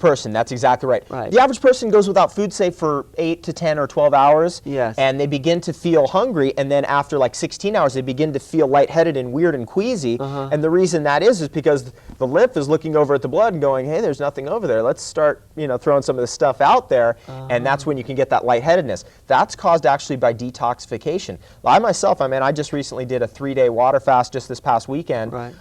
person, that's exactly right. Right. The average person goes without food, say, for 8 to 10 or 12 hours. Yes. And they begin to feel hungry, and then after like 16 hours, they begin to feel lightheaded and weird and queasy. And the reason that is because the lymph is looking over at the blood and going, hey, there's nothing over there. Let's start, throwing some of this stuff out there, and that's when you can get that lightheadedness. That's caused actually by detoxification. I myself, I just recently did a 3-day water fast just this past weekend. Right.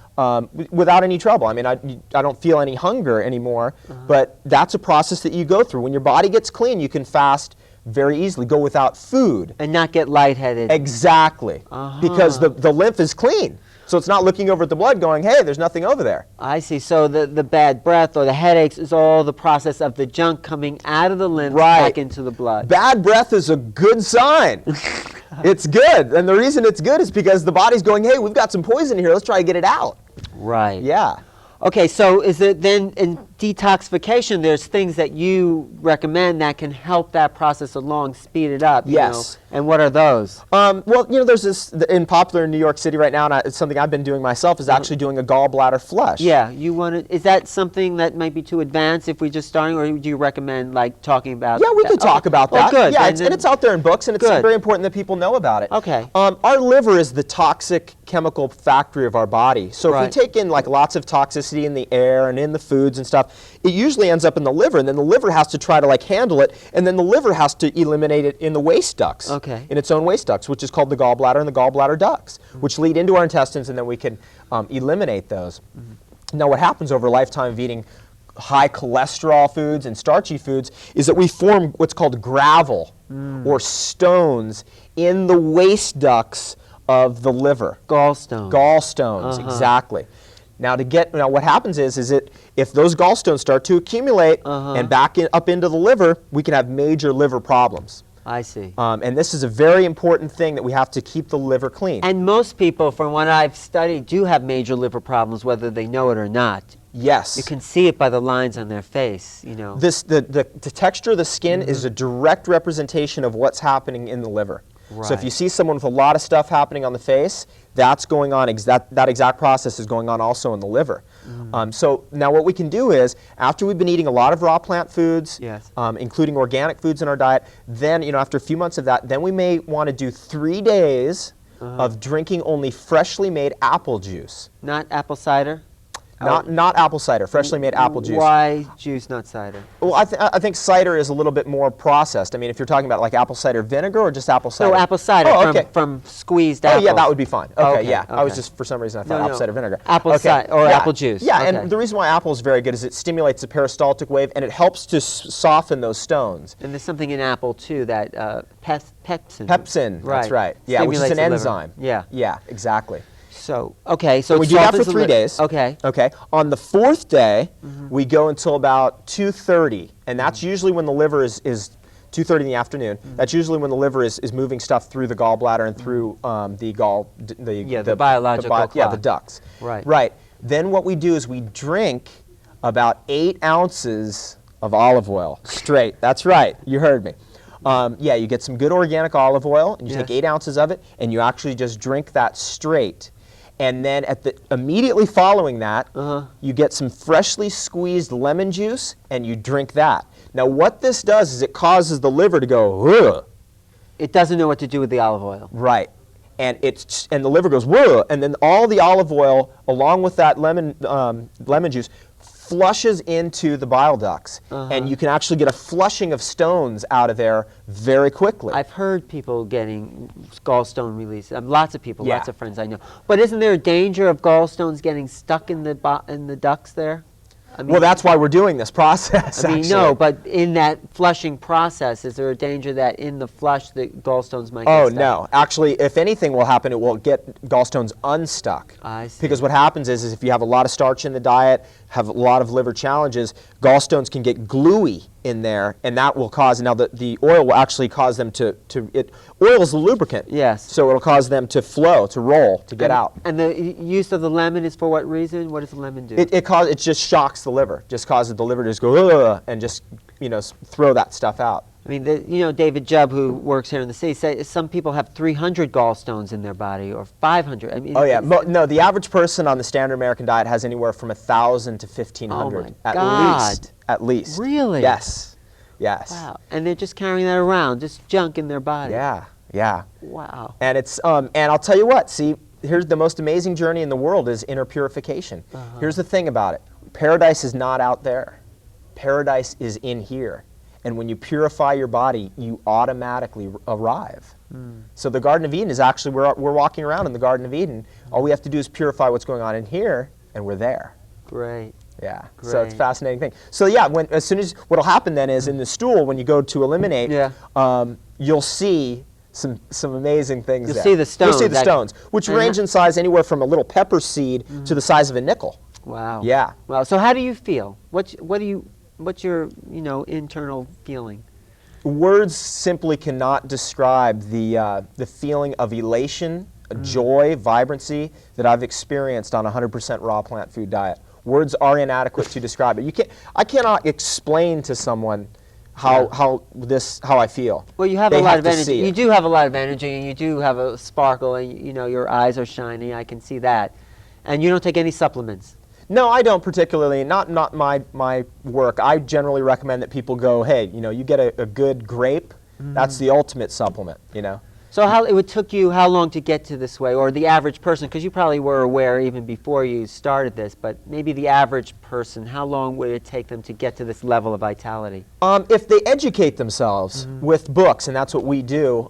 Without any trouble. I don't feel any hunger anymore, but that's a process that you go through. When your body gets clean, you can fast very easily, go without food. And not get lightheaded. Exactly. Because the lymph is clean. So it's not looking over at the blood going, hey, there's nothing over there. I see. So the bad breath or the headaches is all the process of the junk coming out of the lymph back into the blood. Bad breath is a good sign. It's good. And the reason it's good is because the body's going, hey, we've got some poison here. Let's try to get it out. Right. Yeah. Okay, so is it then in detoxification, there's things that you recommend that can help that process along, speed it up? Yes. And what are those? Well, there's this popular in New York City right now, and it's something I've been doing myself, is actually doing a gallbladder flush. Yeah, is that something that might be too advanced if we're just starting, or do you recommend like talking about Yeah, we could talk about that. Good. Yeah, and it's out there in books, and it's very important that people know about it. Okay. Our liver is the toxic chemical factory of our body. So if we take in like lots of toxicity in the air and in the foods and stuff, it usually ends up in the liver, and then the liver has to try to like handle it, and then the liver has to eliminate it in the waste ducts. Okay. In its own waste ducts, which is called the gallbladder and the gallbladder ducts, which lead into our intestines, and then we can eliminate those. Now what happens over a lifetime of eating high cholesterol foods and starchy foods is that we form what's called gravel or stones in the waste ducts of the liver. Gallstones. Gallstones, exactly. Now what happens is that if those gallstones start to accumulate and up into the liver, we can have major liver problems. I see. And this is a very important thing that we have to keep the liver clean. And most people, from what I've studied, do have major liver problems, whether they know it or not. Yes. You can see it by the lines on their face, The texture of the skin is a direct representation of what's happening in the liver. Right. So if you see someone with a lot of stuff happening on the face, that's going on, that exact process is going on also in the liver. So now what we can do is, after we've been eating a lot of raw plant foods, including organic foods in our diet, then after a few months of that, then we may want to do 3 days of drinking only freshly made apple juice. Not apple cider? Not apple cider, freshly made apple juice. Why juice, not cider? Well, I think cider is a little bit more processed. I mean, if you're talking about like apple cider vinegar or just apple cider? No, apple cider from squeezed apples. Oh, yeah, that would be fine. Okay, yeah. Okay. I was just, for some reason, I thought apple cider vinegar. Apple cider or apple juice. Yeah, and the reason why apple is very good is it stimulates the peristaltic wave, and it helps to soften those stones. And there's something in apple, too, that pepsin. Pepsin, that's right. Yeah, which is an enzyme. Yeah. Yeah, exactly. So, okay, so we do that for 3 days. Okay. Okay. On the 4th day, we go until about 2:30, and that's usually when the liver is 2:30 in the afternoon. That's usually when the liver is moving stuff through the gallbladder and through the biological clock. the ducts. Right. Right. Then what we do is we drink about 8 ounces of olive oil straight. That's right. You heard me. Yeah, you get some good organic olive oil, and you take 8 ounces of it, and you actually just drink that straight. And then immediately following that, you get some freshly squeezed lemon juice, and you drink that. Now, what this does is it causes the liver to go, ugh. It doesn't know what to do with the olive oil. Right. And the liver goes, whoa, and then all the olive oil, along with that lemon juice, flushes into the bile ducts, and you can actually get a flushing of stones out of there very quickly. I've heard people getting gallstone release. Lots of people, lots of friends I know. But isn't there a danger of gallstones getting stuck in the ducts there? I mean, well, that's why we're doing this process. I mean, no, but in that flushing process, is there a danger that in the flush the gallstones might get stuck? Oh, no. Actually, if anything will happen, it will get gallstones unstuck. I see. Because what happens is if you have a lot of starch in the diet, have a lot of liver challenges, gallstones can get gluey in there, and that will cause, now the oil will actually cause them oil is a lubricant. Yes. So it'll cause them to flow, to roll, to get out. And the use of the lemon is for what reason? What does the lemon do? It just shocks the liver, just causes the liver to just go, ugh, and just, throw that stuff out. I mean, David Jubb, who works here in the city, says some people have 300 gallstones in their body, or 500. I mean, oh yeah, no. The average person on the standard American diet has anywhere from 1,000 to 1,500 at at least. Really? Yes. Yes. Wow. And they're just carrying that around, just junk in their body. Yeah. Yeah. Wow. And it's and I'll tell you what. See, here's the most amazing journey in the world is inner purification. Here's the thing about it. Paradise is not out there. Paradise is in here. And when you purify your body, you automatically arrive. So the Garden of Eden is actually, we're walking around in the Garden of Eden. All we have to do is purify what's going on in here, and we're there. Great. Yeah. Great. So it's a fascinating thing. So yeah, as soon as, what'll happen then is in the stool, when you go to eliminate, you'll see some amazing things there. You'll see the stones. You'll see the stones, which range in size anywhere from a little pepper seed to the size of a nickel. Wow. Yeah. Wow. So how do you feel? What's your internal feeling? Words simply cannot describe the feeling of elation, joy, vibrancy that I've experienced on a 100% raw plant food diet. Words are inadequate to describe it. I cannot explain to someone how I feel. Well, you have They a lot have of to energy. see it. You do have a lot of energy, and you do have a sparkle, and your eyes are shiny. I can see that, and you don't take any supplements. No, I don't particularly. Not my work. I generally recommend that people go, hey, you get a good grape. That's the ultimate supplement. So it took you how long to get to this way, or the average person? Because you probably were aware even before you started this, but maybe the average person, how long would it take them to get to this level of vitality? If they educate themselves with books, and that's what we do,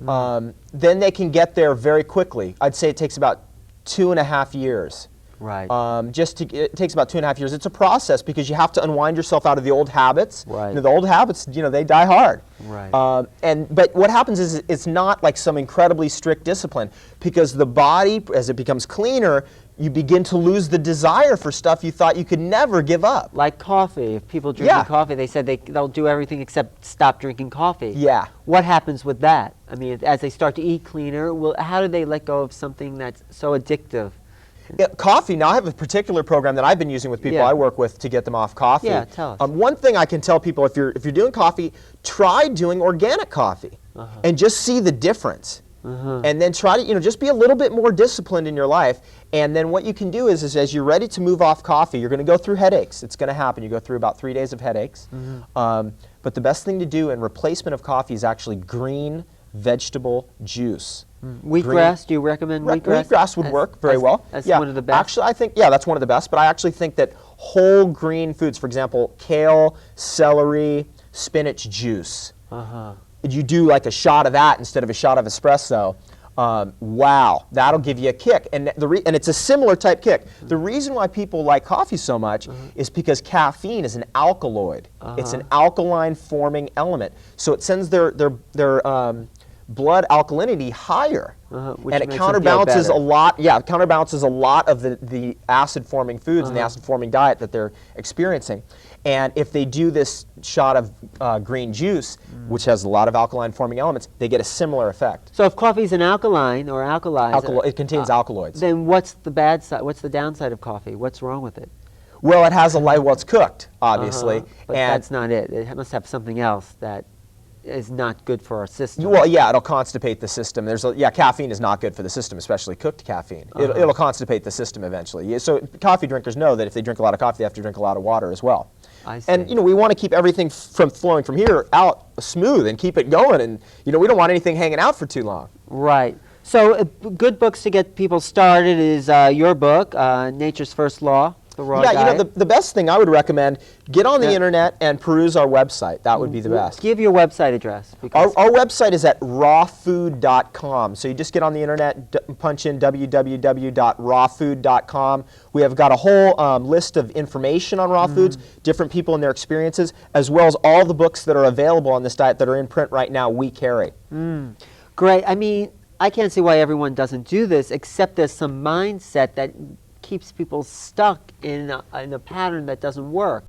then they can get there very quickly. I'd say it takes about 2.5 years. Right. It takes about 2.5 years. It's a process because you have to unwind yourself out of the old habits. Right. The old habits, they die hard. Right. But what happens is it's not like some incredibly strict discipline, because the body, as it becomes cleaner, you begin to lose the desire for stuff you thought you could never give up. Like coffee. If people drink coffee, they said they'll do everything except stop drinking coffee. Yeah. What happens with that? I mean, as they start to eat cleaner, how do they let go of something that's so addictive? Yeah, coffee. Now I have a particular program that I've been using with people I work with to get them off coffee. Yeah, tell us. One thing I can tell people, if you're doing coffee, try doing organic coffee and just see the difference. And then try to just be a little bit more disciplined in your life. And then what you can do is as you're ready to move off coffee, you're going to go through headaches. It's going to happen. You go through about 3 days of headaches. But the best thing to do in replacement of coffee is actually green vegetable juice. Wheatgrass, do you recommend wheatgrass? Wheatgrass would work very well. That's one of the best? Actually, I think, that's one of the best, but I actually think that whole green foods, for example, kale, celery, spinach juice, you do like a shot of that instead of a shot of espresso, wow, that'll give you a kick. And it's a similar type kick. The reason why people like coffee so much is because caffeine is an alkaloid. It's an alkaline forming element. So it sends their blood alkalinity higher, and it counterbalances a lot. Yeah, it counterbalances a lot of the acid forming foods and the acid forming diet that they're experiencing. And if they do this shot of green juice, which has a lot of alkaline forming elements, they get a similar effect. So if coffee is an alkaline or alkalized, it contains alkaloids. Then what's the bad side? What's the downside of coffee? What's wrong with it? Well, it has it's cooked, obviously, but that's not it. It must have something else that is not good for our system. Well, yeah, it'll constipate the system. Caffeine is not good for the system, especially cooked caffeine. It'll constipate the system eventually. So coffee drinkers know that if they drink a lot of coffee, they have to drink a lot of water as well. I see. And we want to keep everything from flowing from here out smooth and keep it going. And we don't want anything hanging out for too long. Right. So good books to get people started is your book, Nature's First Law. The raw diet. The best thing I would recommend, get on the internet and peruse our website. That would be the best. Give your website address. Our website is at rawfood.com. So you just get on the internet, punch in www.rawfood.com. We have got a whole list of information on raw foods, different people and their experiences, as well as all the books that are available on this diet that are in print right now we carry. Great. I mean, I can't see why everyone doesn't do this, except there's some mindset that keeps people stuck in a pattern that doesn't work.